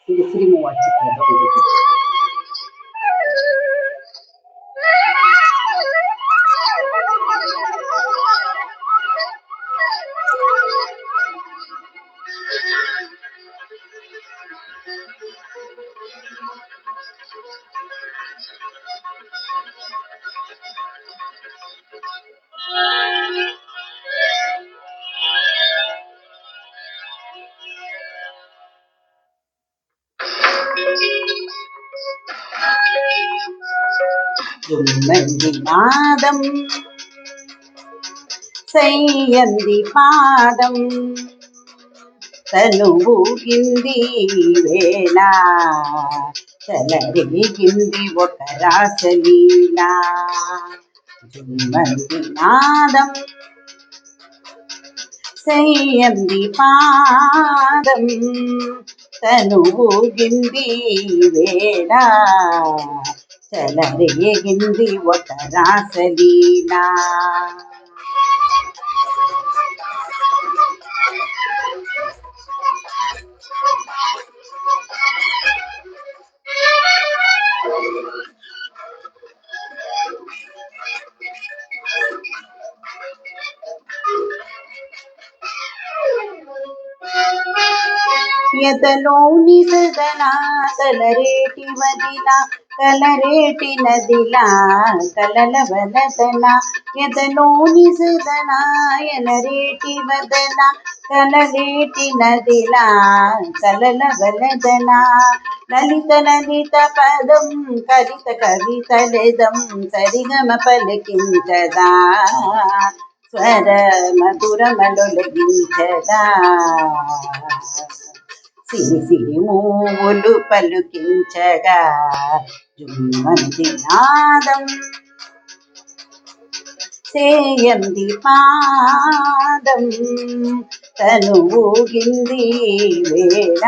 ఇది శ్రీమూవ చిత్రం. జుమ్మంది నాదం సయ్యంది పాదం తనువుగింది వేళ చెలరేగింది ఒక రాసలీలా. జుమ్మంది నాదం సయ్యంది పాదం తనువుగింది వేళ చెలరేగింది ఒక రాసలీలా. ఎదలోని సదనా కలరేటి వదిలా కలరేటి నదిలా కలల వలదన. ఎదలోని సదనా ఎలరేటి వదన కలరేటి నదిలా కలల వలదన. లలిత లలిత పదం కలిత కవితలెదం సరిగమ పలికించదా స్వర మధురమలొలగించదా. సిరి సిరి మూవులు పలుకించగా జుమ్మంది నాదం సేయంది పాదం తనువుగింది వేళ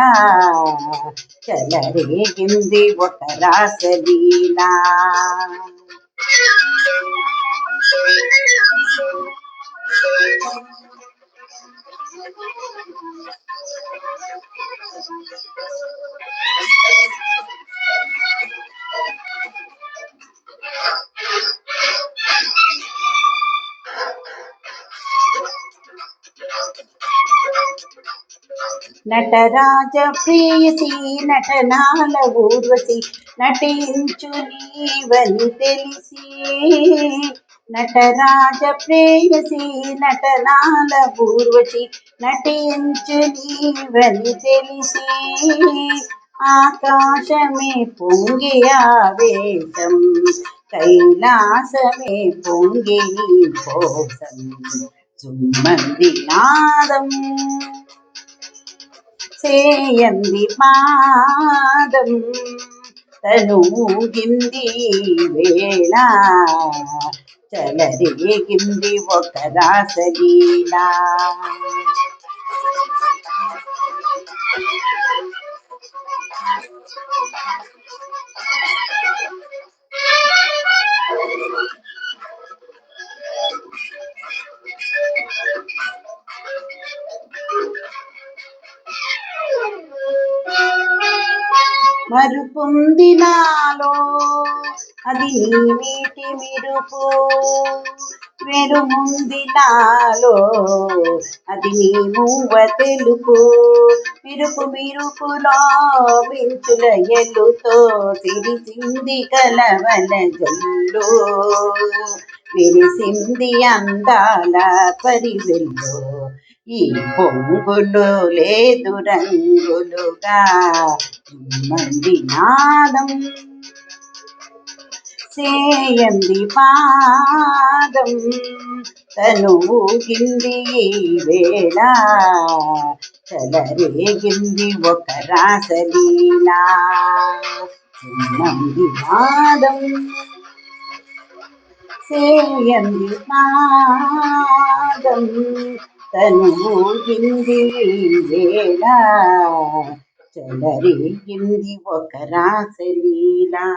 చెలరేగింది ఒక రాసలీలా. నటరాజ ప్రేయసి నటనాల ఊర్వశి నటించు నీవని తెలిసి. నటరాజ ప్రేయసి నటనాల ఊర్వశి నటించు నీవని తెలిసి. ఆకాశమే పొంగి ఆవేశం కైలాసమే పొంగి నీ కోసం. జుమ్మంది నాదం సేయంది పాదం తనువుగింది వేళ చెలరేగింది ఒక రాసలీలా. మరుపుంది నాలో అది నీ నీటి మిరుపు. వెలుముంది నాలో అది నీ మూవ తెలుపు. మిరుపు మిరుపులో మించుల ఎల్లుతో సిరిసింది కలవల జల్లు. విరిసింది అందాల పరివెల్లు ఈ పొంగులు లేదు రంగులుగా. జుమ్మంది నాదం సేయంది పాదం తనువుగింది వేళ చెలరేగింది ఒక రాసలీలా. జుమ్మంది నాదం సేయంది పాదం తనువుగింది వేళ చెలరేగింది ఒక రాసలీలా.